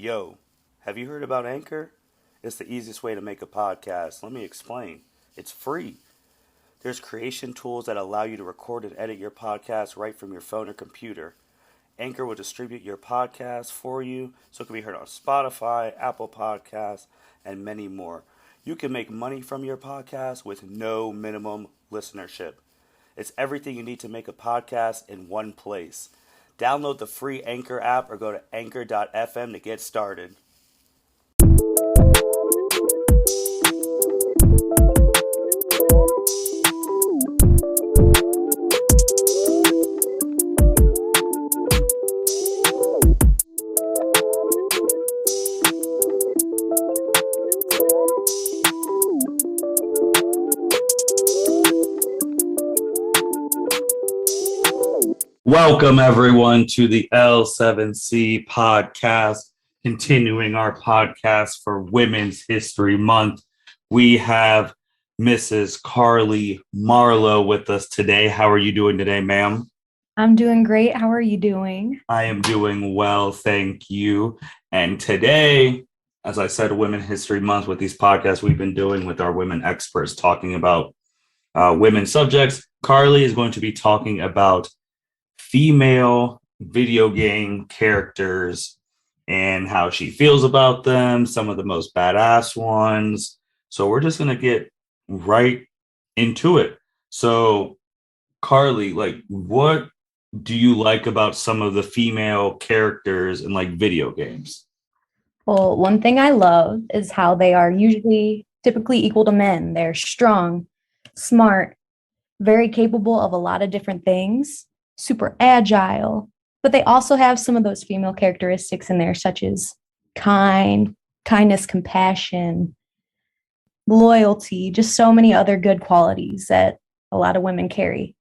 Yo, have you heard about Anchor? It's the easiest way to make a podcast. Let me explain. It's free. There's creation tools that allow you to record and edit your podcast right from your phone or computer. Anchor will distribute your podcast for you so it can be heard on Spotify, Apple Podcasts, and many more. You can make money from your podcast with no minimum listenership. It's everything you need to make a podcast in one place. Download the free Anchor app or go to anchor.fm to get started. Welcome, everyone, to the L7C podcast, continuing our podcast for Women's History Month. We have Mrs. Carly Marlowe with us today. How are you doing today, ma'am? I'm doing great. How are you doing? I am doing well, thank you. And today, as I said, Women's History Month with these podcasts we've been doing with our women experts talking about women's subjects. Carly is going to be talking about female video game characters and how she feels about them, some of the most badass ones. So we're just going to get right into it. So Carly, what do you like about some of the female characters in video games? Well, one thing I love is how they are typically equal to men. They're strong, smart, very capable of a lot of different things, super agile, but they also have some of those female characteristics in there, such as kindness, compassion, loyalty, just so many other good qualities that a lot of women carry.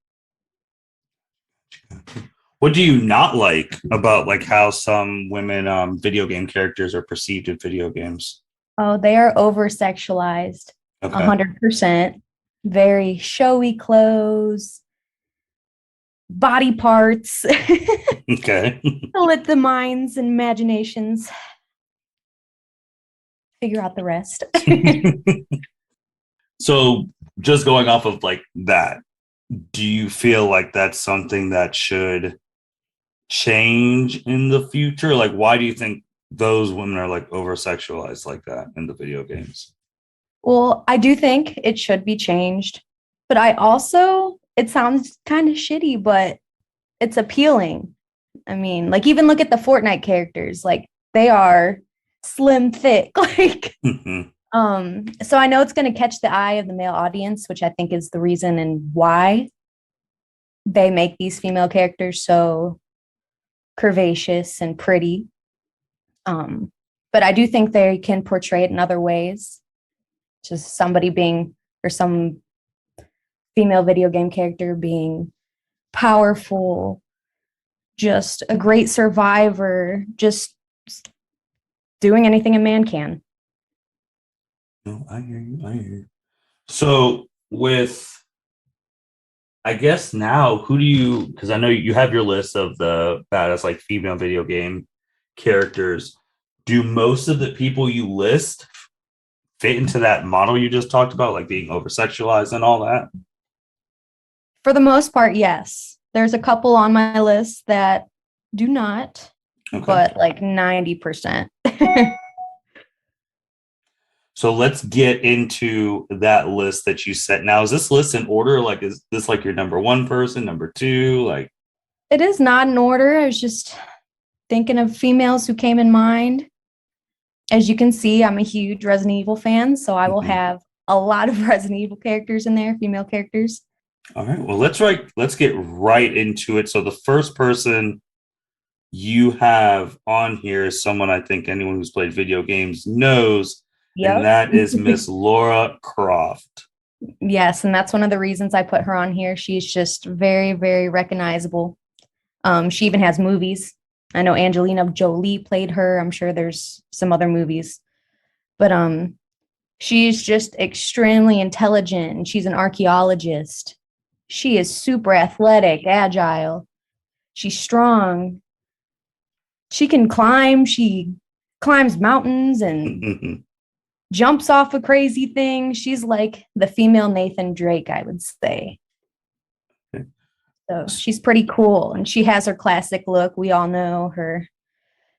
What do you not like about how some women video game characters are perceived in video games? Oh, they are over-sexualized, 100%. Very showy clothes, body parts. Okay. Let the minds and imaginations figure out the rest. So just going off of that, do you feel like that's something that should change in the future? Why do you think those women are over-sexualized like that in the video games? Well, I do think it should be changed, but it sounds kind of shitty, but it's appealing. I mean, even look at the Fortnite characters, they are slim, thick, so I know it's going to catch the eye of the male audience, which I think is the reason and why they make these female characters so curvaceous and pretty. But I do think they can portray it in other ways. Just some female video game character being powerful, just a great survivor, just doing anything a man can. No, I hear you. So I guess now, because I know you have your list of the baddest female video game characters. Do most of the people you list fit into that model you just talked about, being over-sexualized and all that? For the most part, yes. There's a couple on my list that do not, but 90%. So let's get into that list that you set. Now, is this list in order? Is this your number one person, number two? It is not in order. I was just thinking of females who came in mind. As you can see, I'm a huge Resident Evil fan, so I will have a lot of Resident Evil characters in there, female characters. All right. Well, let's get right into it. So the first person you have on here is someone I think anyone who's played video games knows. Yep. And that is Miss Lara Croft. Yes, and that's one of the reasons I put her on here. She's just very, very recognizable. She even has movies. I know Angelina Jolie played her. I'm sure there's some other movies. But she's just extremely intelligent. She's an archaeologist. She is super athletic, agile. She's strong. She can climb. She climbs mountains and jumps off of crazy things. She's like the female Nathan Drake, I would say. So she's pretty cool. And she has her classic look. We all know her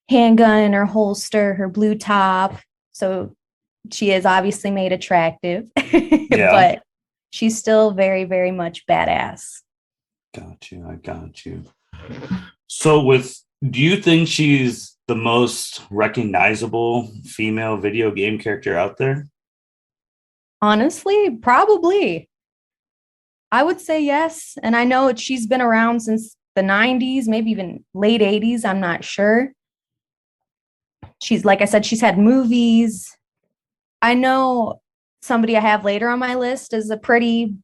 handgun, her holster, her blue top. So she is obviously made attractive, but she's still very, very much badass. Got you. I got you. So do you think she's the most recognizable female video game character out there? Honestly, probably. I would say yes. And I know she's been around since the 90s, maybe even late 80s. I'm not sure. She's, like I said, she's had movies. I know somebody I have later on my list is a pretty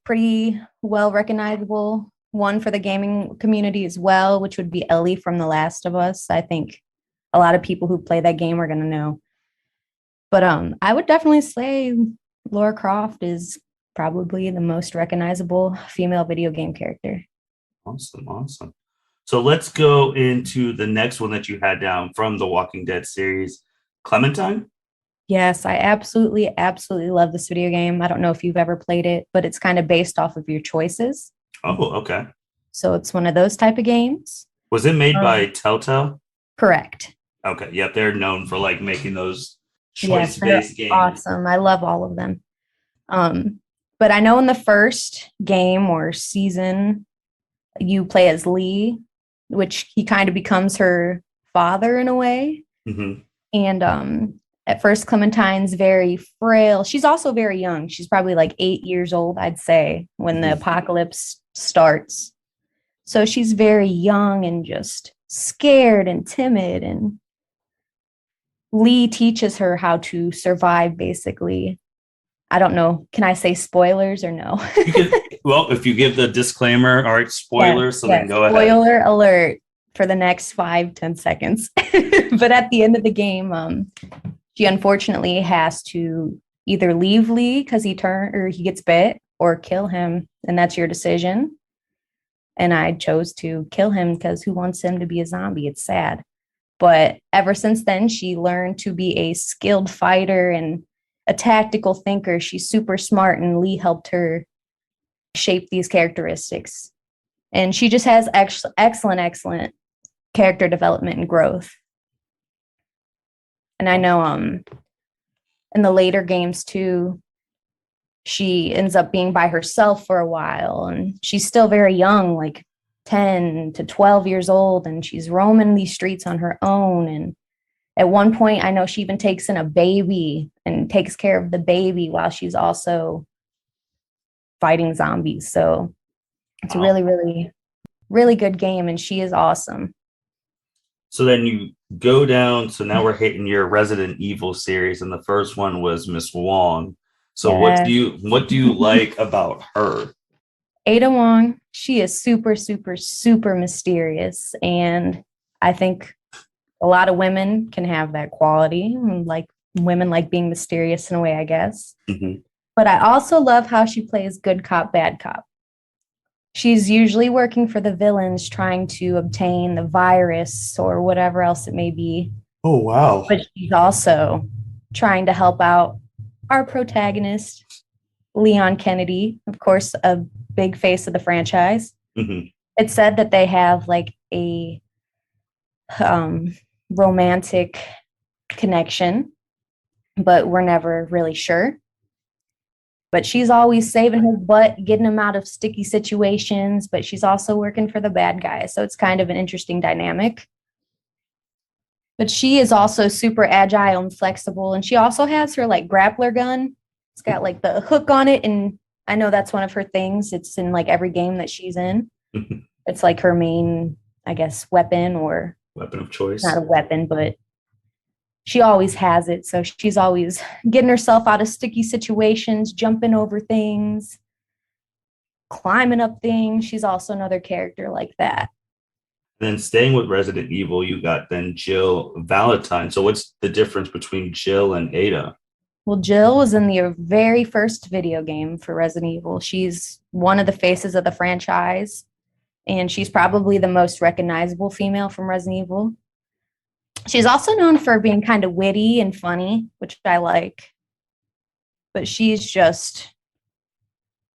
well recognizable one for the gaming community as well, which would be Ellie from The Last of Us. I think a lot of people who play that game are going to know. But I would definitely say Lara Croft is probably the most recognizable female video game character. Awesome. So let's go into the next one that you had down from the Walking Dead series, Clementine. Yes, I absolutely love this video game. I don't know if you've ever played it, but it's kind of based off of your choices. Oh, okay. So it's one of those type of games. Was it made by Telltale? Correct. Okay. Yep. They're known for like making those choice-based games. Awesome. I love all of them. But I know in the first game or season, you play as Lee, which he kind of becomes her father in a way. Mm-hmm. And at first, Clementine's very frail. She's also very young. She's probably like 8 years old, I'd say, when the apocalypse starts. So she's very young and just scared and timid. And Lee teaches her how to survive, basically. I don't know. Can I say spoilers or no? Well, if you give the disclaimer, all right, spoilers, then go ahead. Spoiler alert for the next 5-10 seconds. But at the end of the game, she unfortunately has to either leave Lee because he gets bit, or kill him, and that's your decision. And I chose to kill him because who wants him to be a zombie? It's sad. But ever since then, she learned to be a skilled fighter and a tactical thinker. She's super smart, and Lee helped her shape these characteristics. And she just has excellent character development and growth. And I know in the later games too, she ends up being by herself for a while, and she's still very young, like 10 to 12 years old, and she's roaming these streets on her own. And at one point, I know she even takes in a baby and takes care of the baby while she's also fighting zombies. So it's a really good game, and she is awesome. So then you go down. So now we're hitting your Resident Evil series, and the first one was Miss Wong. So what do you like about her? Ada Wong, she is super mysterious, and I think a lot of women can have that quality. Like women like being mysterious in a way, I guess. Mm-hmm. But I also love how she plays good cop, bad cop. She's usually working for the villains, trying to obtain the virus or whatever else it may be. Oh, wow. But she's also trying to help out our protagonist, Leon Kennedy, of course, a big face of the franchise. Mm-hmm. It's said that they have like a romantic connection, but we're never really sure. But she's always saving his butt, getting him out of sticky situations, but she's also working for the bad guy. So it's kind of an interesting dynamic. But she is also super agile and flexible. And she also has her like grappler gun. It's got like the hook on it. And I know that's one of her things. It's in like every game that she's in. It's like her main, I guess, weapon or weapon of choice. Not a weapon, but she always has it. So she's always getting herself out of sticky situations, jumping over things, climbing up things. She's also another character like that. Then staying with Resident Evil, you got then Jill Valentine. So what's the difference between Jill and Ada? Well, Jill was in the very first video game for Resident Evil. She's one of the faces of the franchise, and she's probably the most recognizable female from Resident Evil. She's also known for being kind of witty and funny, which I like. But she's just,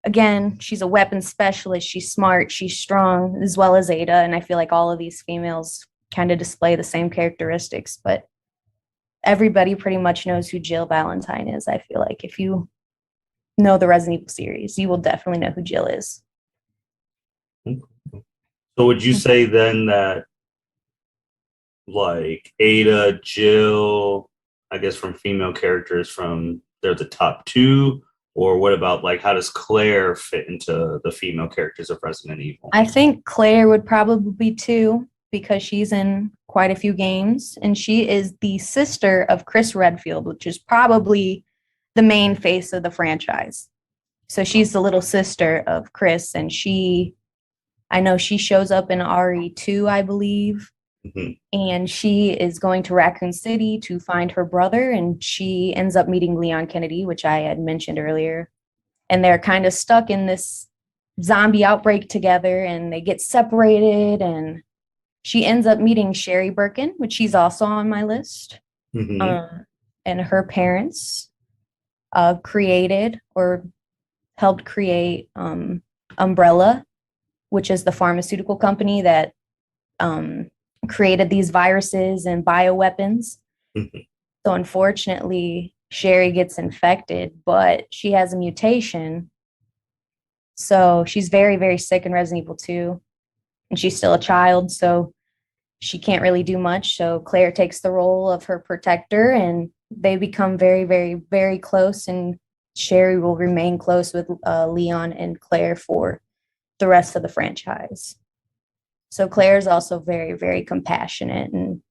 again, she's a weapons specialist. She's smart. She's strong, as well as Ada. And I feel like all of these females kind of display the same characteristics. But everybody pretty much knows who Jill Valentine is. I feel like if you know the Resident Evil series, you will definitely know who Jill is. So would you say then that like Ada, Jill, I guess from female characters they're the top two? Or what about like how does Claire fit into the female characters of Resident Evil? I think Claire would probably be two because she's in quite a few games, and she is the sister of Chris Redfield, which is probably the main face of the franchise. So she's the little sister of Chris, and I know she shows up in RE2, I believe. Mm-hmm. And she is going to Raccoon City to find her brother, and she ends up meeting Leon Kennedy, which I had mentioned earlier. And they're kind of stuck in this zombie outbreak together, and they get separated, and she ends up meeting Sherry Birkin, which she's also on my list. Mm-hmm. And her parents created or helped create Umbrella, which is the pharmaceutical company that created these viruses and bioweapons. Mm-hmm. So unfortunately, Sherry gets infected, but she has a mutation. So she's very, very sick in Resident Evil 2. And she's still a child, so she can't really do much. So Claire takes the role of her protector, and they become very, very, very close. And Sherry will remain close with Leon and Claire for the rest of the franchise. So Claire is also very, very compassionate, and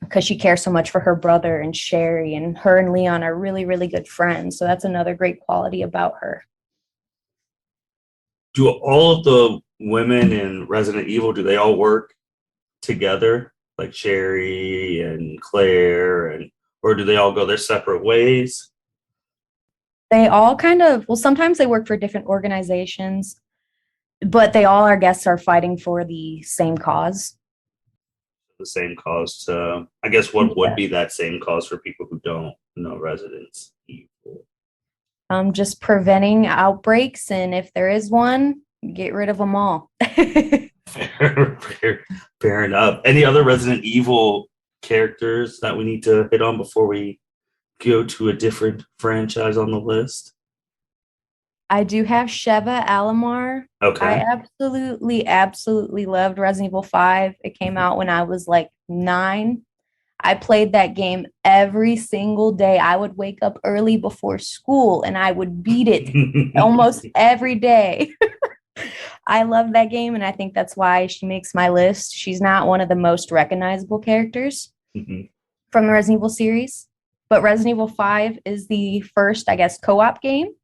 because she cares so much for her brother and Sherry, and her and Leon are really, really good friends. So that's another great quality about her. Do all of the women in Resident Evil, do they all work together, like Sherry and Claire, or do they all go their separate ways? They all kind of, well, sometimes they work for different organizations, but they all, I guess, are fighting for the same cause. The same cause to, I guess, what would be that same cause for people who don't know Resident Evil? Just preventing outbreaks, and if there is one, get rid of them all. Fair enough. Any other Resident Evil characters that we need to hit on before we go to a different franchise on the list? I do have Sheva Alamar. Okay. I absolutely loved Resident Evil 5. It came out when I was like 9. I played that game every single day. I would wake up early before school and I would beat it almost every day. I love that game, and I think that's why she makes my list. She's not one of the most recognizable characters from the Resident Evil series, but Resident Evil 5 is the first, I guess, co-op game.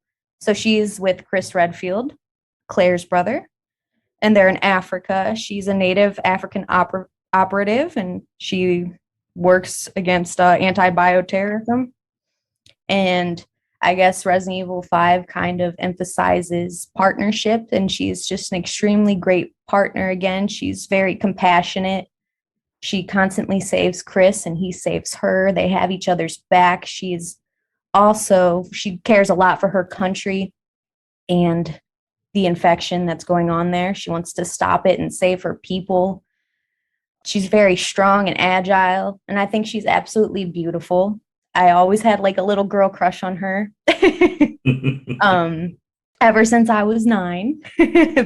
So she's with Chris Redfield, Claire's brother, and they're in Africa. She's a native African operative, and she works against anti-bioterrorism. And I guess Resident Evil 5 kind of emphasizes partnership, and she's just an extremely great partner. Again, she's very compassionate. She constantly saves Chris, and he saves her. They have each other's back. She cares a lot for her country and the infection that's going on there. She wants to stop it and save her people. She's very strong and agile, and I think she's absolutely beautiful. I always had like a little girl crush on her ever since I was 9,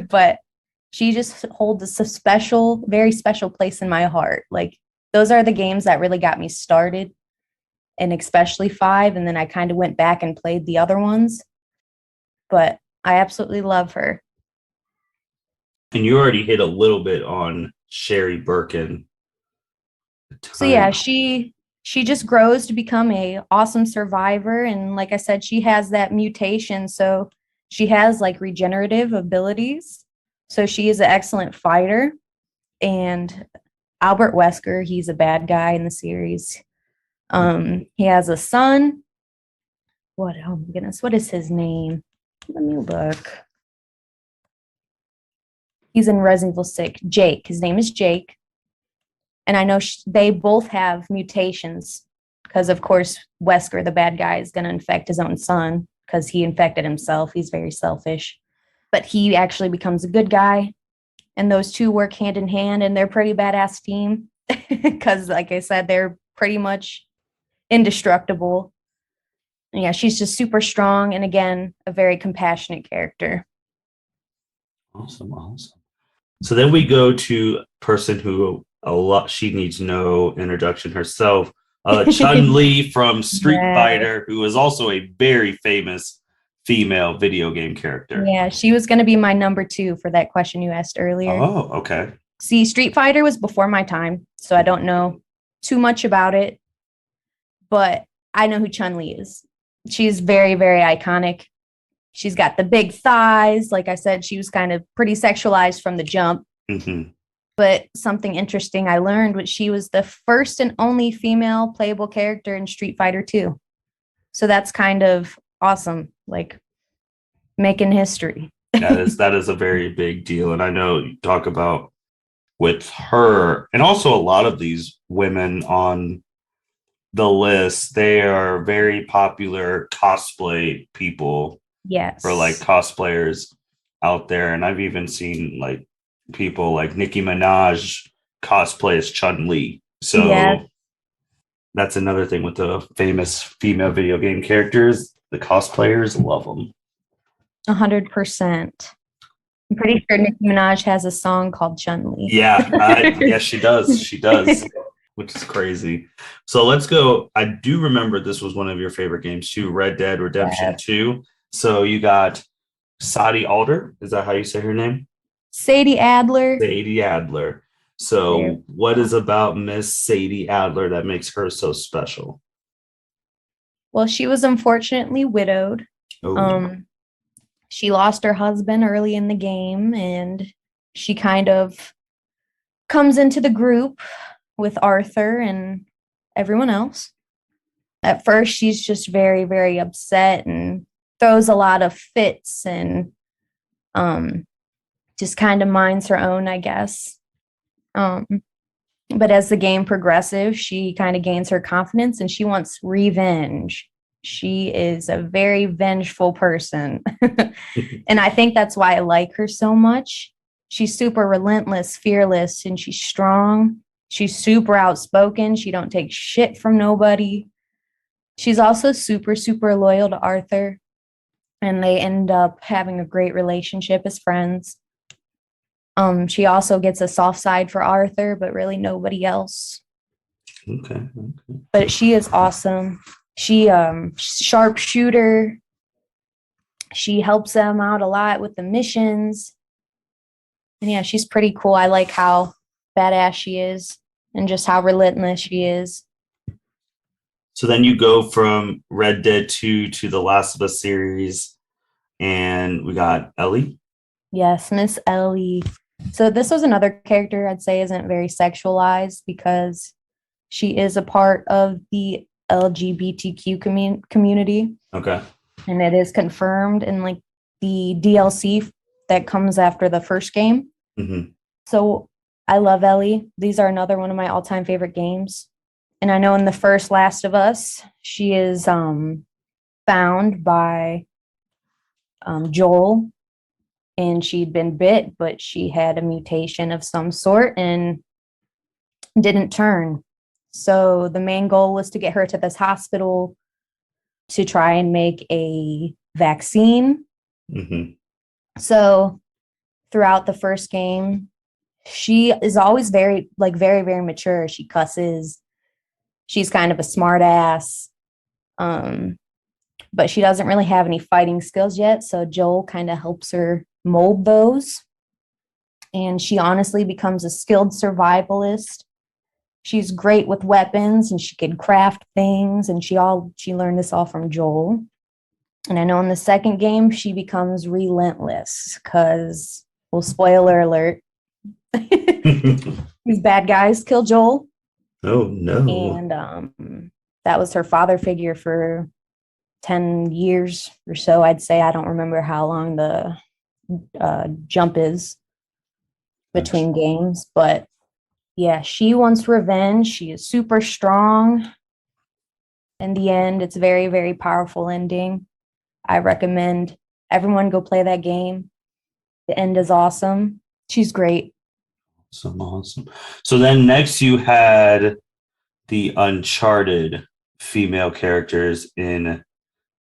but she just holds a very special place in my heart. Like, those are the games that really got me started, and especially 5. And then I kind of went back and played the other ones, but I absolutely love her. And you already hit a little bit on Sherry Birkin. So yeah, she just grows to become a awesome survivor. And like I said, she has that mutation. So she has like regenerative abilities. So she is an excellent fighter. And Albert Wesker, he's a bad guy in the series. He has a son. Oh my goodness, what is his name? Let me look. He's in Resident Evil 6. Jake. His name is Jake. And I know they both have mutations because, of course, Wesker, the bad guy, is going to infect his own son because he infected himself. He's very selfish. But he actually becomes a good guy. And those two work hand in hand, and they're a pretty badass team because, like I said, they're pretty much indestructible. And yeah, she's just super strong. And again, a very compassionate character. Awesome. So then we go to person who she needs no introduction herself. ChunLi from Street Fighter, who is also a very famous female video game character. Yeah, she was going to be my number 2 for that question you asked earlier. Oh, okay. See, Street Fighter was before my time, so I don't know too much about it, but I know who ChunLi is. She's very, very iconic. She's got the big thighs. Like I said, she was kind of pretty sexualized from the jump. Mm-hmm. But something interesting I learned was she was the first and only female playable character in Street Fighter 2. So that's kind of awesome, like making history. that is a very big deal. And I know you talk about with her and also a lot of these women on the list, they are very popular cosplay people. Yes. For like cosplayers out there. And I've even seen like people like Nicki Minaj cosplay as ChunLi. So that's another thing with the famous female video game characters. The cosplayers love them. 100%. I'm pretty sure Nicki Minaj has a song called ChunLi. Yeah, she does. She does, which is crazy. So let's go. I do remember this was one of your favorite games too, Red Dead Redemption 2. So you got Sadie Adler. Is that how you say her name? Sadie Adler. Sadie Adler. So what is about Miss Sadie Adler that makes her so special? Well, she was unfortunately widowed. Oh. She lost her husband early in the game, and she kind of comes into the group with Arthur and everyone else. At first, she's just very, very upset and throws a lot of fits and just kind of minds her own, I guess. But as the game progresses, she kind of gains her confidence and she wants revenge. She is a very vengeful person. And I think that's why I like her so much. She's super relentless, fearless, and she's strong. She's super outspoken. She don't take shit from nobody. She's also super, super loyal to Arthur. And they end up having a great relationship as friends. She also gets a soft side for Arthur, but really nobody else. Okay. But she is awesome. She sharpshooter. She helps them out a lot with the missions. And yeah, she's pretty cool. I like how badass she is and just how relentless she is. So then you go from Red Dead 2 to the Last of Us series, and we got Ellie. Yes, Miss Ellie. So this was another character I'd say isn't very sexualized because she is a part of the LGBTQ community. Okay. And it is confirmed in like the DLC that comes after the first game. Mm-hmm. So I love Ellie. These are another one of my all-time favorite games. And I know in the first Last of Us, she is found by Joel, and she'd been bit, but she had a mutation of some sort and didn't turn. So the main goal was to get her to this hospital to try and make a vaccine. Mm-hmm. So throughout the first game, she is always very, very, very mature. She cusses. She's kind of a smart ass. But she doesn't really have any fighting skills yet. So Joel kind of helps her mold those. And she honestly becomes a skilled survivalist. She's great with weapons and she can craft things. And she learned this all from Joel. And I know in the second game, she becomes relentless because, well, spoiler alert, these bad guys kill Joel. Oh, no. And that was her father figure for 10 years or so, I'd say. I don't remember how long the jump is between games, but Yeah, she wants revenge. She is super strong. In the end, it's very, very powerful ending. I recommend everyone go play that game. The end is awesome. She's great. Awesome. So then next you had the Uncharted female characters in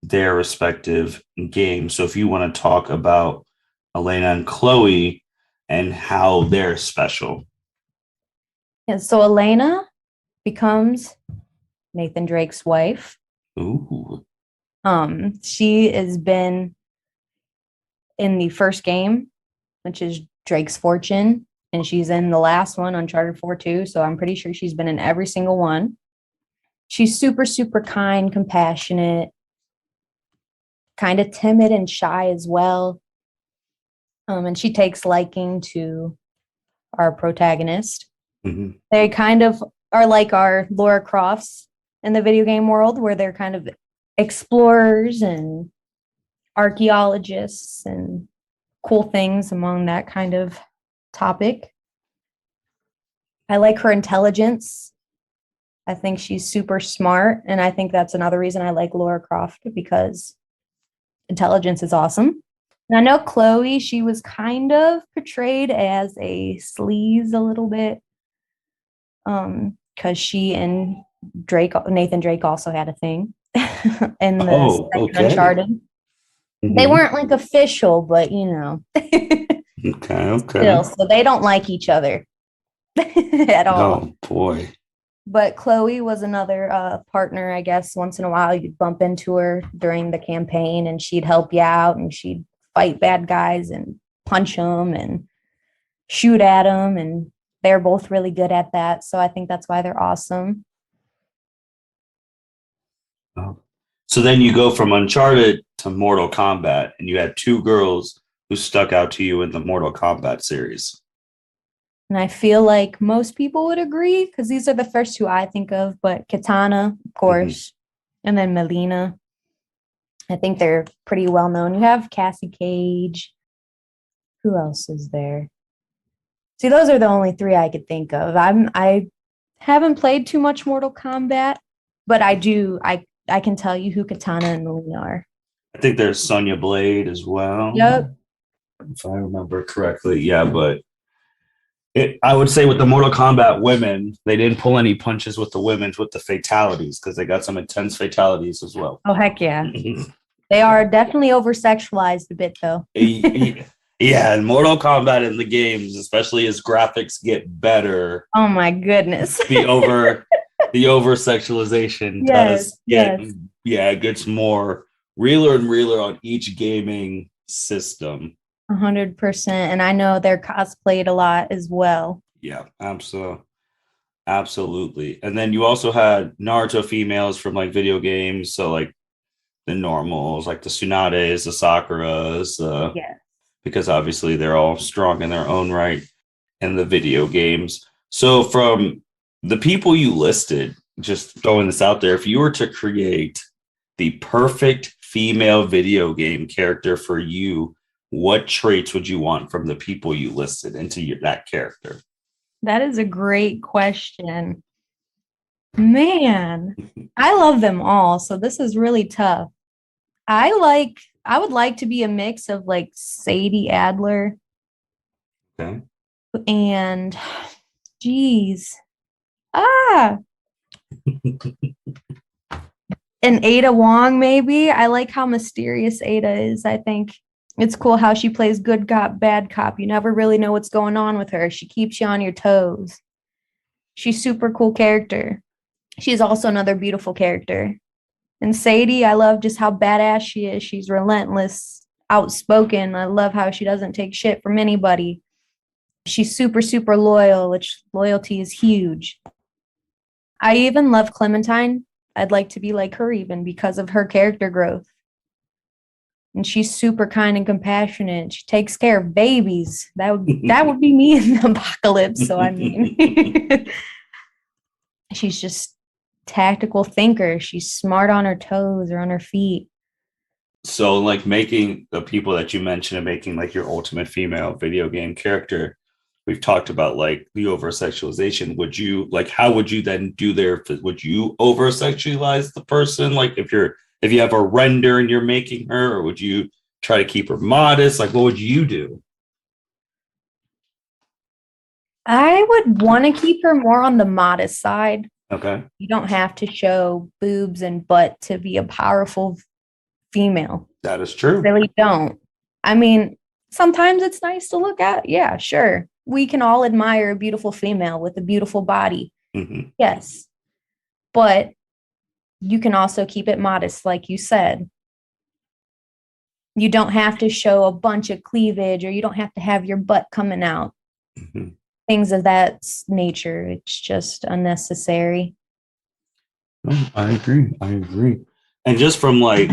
their respective games. So if you want to talk about Elena and Chloe and how they're special. And so Elena becomes Nathan Drake's wife. Ooh. She has been in the first game, which is Drake's Fortune, and she's in the last one, Uncharted 4 too. So I'm pretty sure she's been in every single one. She's super, super kind, compassionate, kind of timid and shy as well. And she takes liking to our protagonist. Mm-hmm. They kind of are like our Lara Crofts in the video game world, where they're kind of explorers and archaeologists and cool things among that kind of topic. I like her intelligence. I think she's super smart. And I think that's another reason I like Lara Croft, because intelligence is awesome. And I know Chloe, she was kind of portrayed as a sleaze a little bit. Because she and Nathan Drake also had a thing in the Uncharted. Mm-hmm. They weren't like official, but you know. Okay. Still, so they don't like each other at all. Oh boy. But Chloe was another partner, I guess. Once in a while, you'd bump into her during the campaign, and she'd help you out, and she'd fight bad guys and punch them and shoot at them, and they're both really good at that. So I think that's why they're awesome. Oh. So then you go from Uncharted to Mortal Kombat, and you had two girls who stuck out to you in the Mortal Kombat series. And I feel like most people would agree, because these are the first two I think of, but Kitana, of course, and then Melina. I think they're pretty well known. You have Cassie Cage. Who else is there? See, those are the only three I could think of. I haven't played too much Mortal Kombat, but I can tell you who Kitana and Melina are. I think there's Sonya Blade as well. Yep. If I remember correctly. Yeah, but I would say with the Mortal Kombat women, they didn't pull any punches with the women's with the fatalities, because they got some intense fatalities as well. Oh, heck yeah. They are definitely over-sexualized a bit, though. Yeah, and Mortal Kombat in the games, especially as graphics get better. Oh my goodness. the over-sexualization does get, it gets more realer and realer on each gaming system. 100%. And I know they're cosplayed a lot as well. Yeah, absolutely. And then you also had Naruto females from like video games. So like the normals, like the Tsunade's, the Sakura's, because obviously they're all strong in their own right in the video games. So from the people you listed, just throwing this out there, if you were to create the perfect female video game character for you, what traits would you want from the people you listed into that character? That is a great question. Man, I love them all. So this is really tough. I would like to be a mix of like Sadie Adler. Okay. And and Ada Wong, maybe. I like how mysterious Ada is. I think it's cool how she plays good cop, bad cop. You never really know what's going on with her. She keeps you on your toes. She's super cool character. She's also another beautiful character. And Sadie, I love just how badass she is. She's relentless, outspoken. I love how she doesn't take shit from anybody. She's super, super loyal, which loyalty is huge. I even love Clementine. I'd like to be like her even because of her character growth. And she's super kind and compassionate. She takes care of babies. That would be me in the apocalypse. So I mean, she's just tactical thinker. She's smart on her toes or on her feet. So like making the people that you mentioned and making like your ultimate female video game character, we've talked about like the oversexualization. Would you like, how would you then do would you oversexualize the person? Like if you have a render and you're making her, or would you try to keep her modest? Like what would you do? I would want to keep her more on the modest side. Okay. You don't have to show boobs and butt to be a powerful female. That is true. Really don't. I mean, sometimes it's nice to look at. Yeah, sure. We can all admire a beautiful female with a beautiful body. Mm-hmm. Yes. But you can also keep it modest, like you said. You don't have to show a bunch of cleavage, or you don't have to have your butt coming out. Mm-hmm. Things of that nature. It's just unnecessary. I agree. And just from like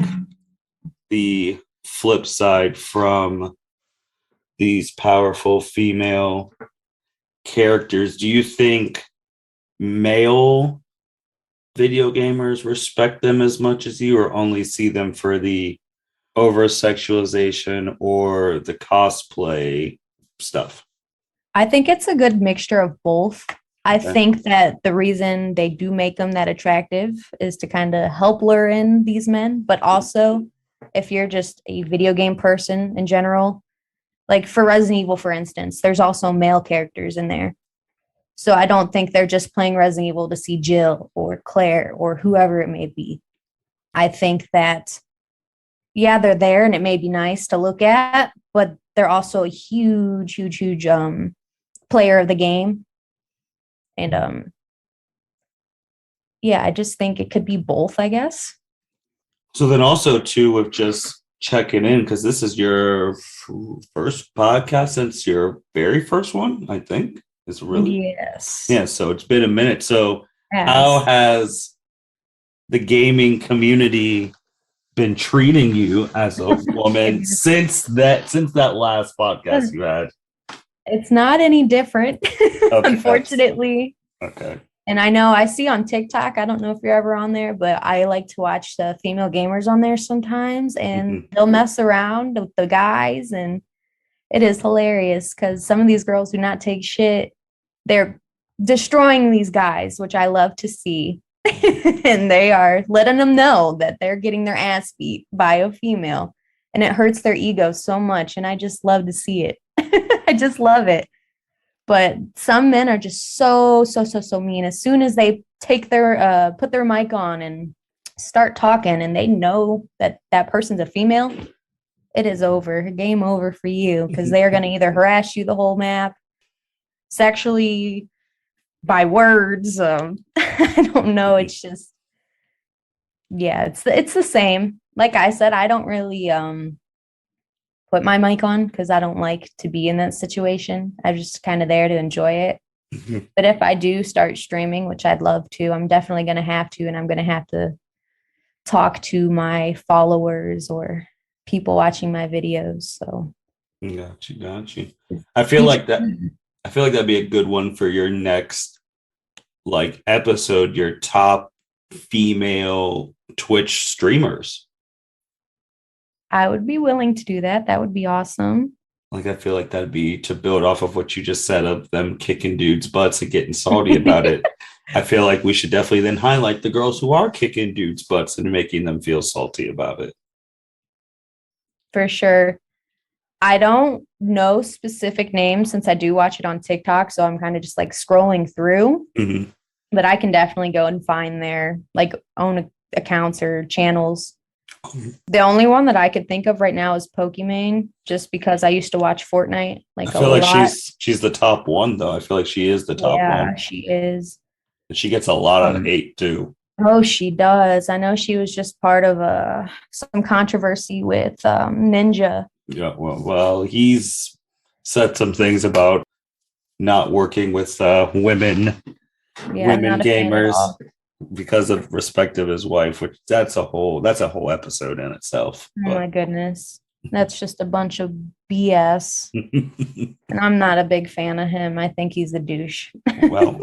the flip side, from these powerful female characters, do you think male video gamers respect them as much as you, or only see them for the over sexualization or the cosplay stuff? I think it's a good mixture of both. I think that the reason they do make them that attractive is to kind of help lure in these men, but also if you're just a video game person in general, like for Resident Evil, for instance, there's also male characters in there. So I don't think they're just playing Resident Evil to see Jill or Claire or whoever it may be. I think that, yeah, they're there and it may be nice to look at, but they're also a huge player of the game. And yeah, I just think it could be both, I guess. So then also too, with just checking in, because this is your first podcast since your very first one, I think. It's really, yes. Yeah, so it's been a minute. So yes. How has the gaming community been treating you as a woman since that last podcast you had? It's not any different, okay, unfortunately. Okay. And I know I see on TikTok, I don't know if you're ever on there, but I like to watch the female gamers on there sometimes, and they'll mess around with the guys, and it is hilarious because some of these girls do not take shit. They're destroying these guys, which I love to see. And they are letting them know that they're getting their ass beat by a female, and it hurts their ego so much. And I just love to see it. I just love it. But some men are just so mean. As soon as they take their put their mic on and start talking, and they know that that person's a female, it is over. Game over for you, because they are going to either harass you the whole map, sexually, by words. I don't know. It's just, yeah, it's the same. Like I said, I don't really put my mic on because I don't like to be in that situation. I'm just kind of there to enjoy it. But if I do start streaming, which I'd love to, I'm definitely going to have to, and I'm going to have to talk to my followers or people watching my videos. So got you. I feel like that'd be a good one for your next like episode, your top female Twitch streamers. I would be willing to do that. That would be awesome. Like, I feel like that'd be, to build off of what you just said of them kicking dudes' butts and getting salty about it. I feel like we should definitely then highlight the girls who are kicking dudes' butts and making them feel salty about it. For sure. I don't know specific names since I do watch it on TikTok, so I'm kind of just like scrolling through. Mm-hmm. But I can definitely go and find their like own accounts or channels. The only one that I could think of right now is Pokimane, just because I used to watch Fortnite. Like, I feel like she's the top one, though. I feel like she is the top one. Yeah, she is. And she gets a lot of hate too. Oh, she does. I know she was just part of some controversy with Ninja. Yeah, well, he's said some things about not working with women gamers because of respect of his wife, which that's a whole episode in itself. Oh my goodness. That's just a bunch of BS. And I'm not a big fan of him. I think he's a douche. Well,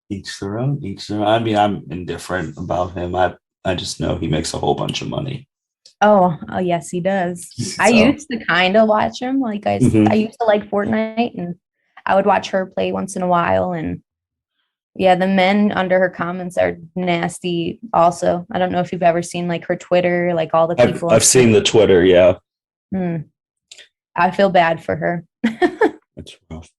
each their own. I mean, I'm indifferent about him. I just know he makes a whole bunch of money. Oh yes, he does. So. I used to kind of watch him. Like I used to like Fortnite, and I would watch her play once in a while. And yeah, the men under her comments are nasty also. I don't know if you've ever seen like her Twitter, like all the people. I've seen the Twitter, yeah. I feel bad for her. That's rough.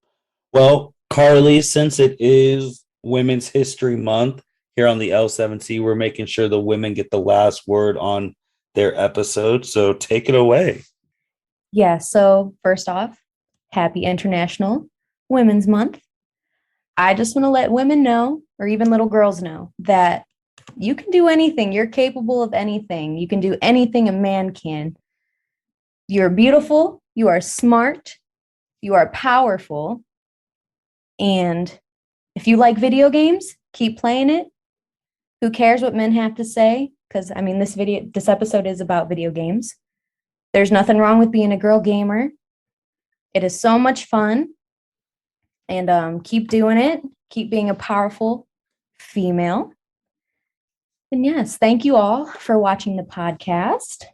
Well, Carly, since it is Women's History Month here on the L7C, we're making sure the women get the last word on their episode. So take it away. Yeah, so first off, happy International Women's Month. I just want to let women know, or even little girls know, that you can do anything. You're capable of anything. You can do anything a man can. You're beautiful. You are smart. You are powerful. And if you like video games, keep playing it. Who cares what men have to say? Because, I mean, this episode is about video games. There's nothing wrong with being a girl gamer. It is so much fun. And keep doing it. Keep being a powerful female. And yes, thank you all for watching the podcast.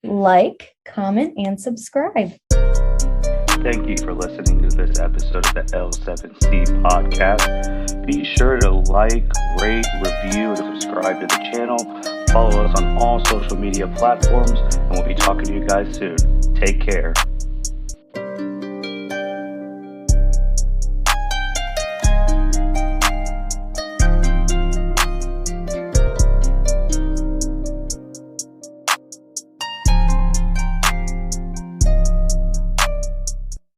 Like, comment, and subscribe. Thank you for listening to this episode of the L7C podcast. Be sure to like, rate, review, and subscribe to the channel. Follow us on all social media platforms, and we'll be talking to you guys soon. Take care.